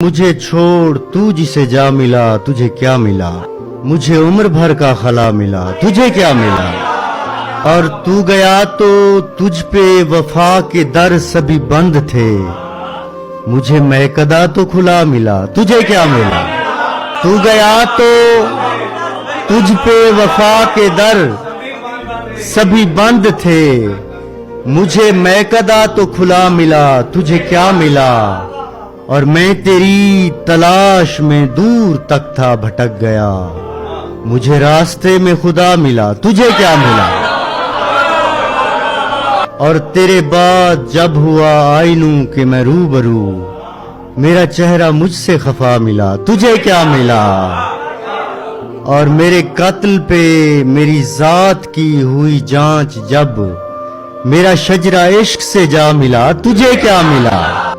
مجھے چھوڑ تو جسے جا ملا تجھے کیا ملا، مجھے عمر بھر کا خلا ملا تجھے کیا ملا، اور تو گیا تو تجھ پہ وفا کے در سبھی بند تھے، مجھے میکدہ تو کھلا ملا تجھے کیا ملا، تو گیا تو تجھ پہ وفا کے در سبھی بند تھے، مجھے میکدہ تو کھلا ملا تجھے کیا ملا، اور میں تیری تلاش میں دور تک تھا بھٹک گیا، مجھے راستے میں خدا ملا تجھے کیا ملا، اور تیرے بعد جب ہوا آئینوں کہ میں روبرو، میرا چہرہ مجھ سے خفا ملا تجھے کیا ملا، اور میرے قتل پہ میری ذات کی ہوئی جانچ جب، میرا شجرہ عشق سے جا ملا تجھے کیا ملا۔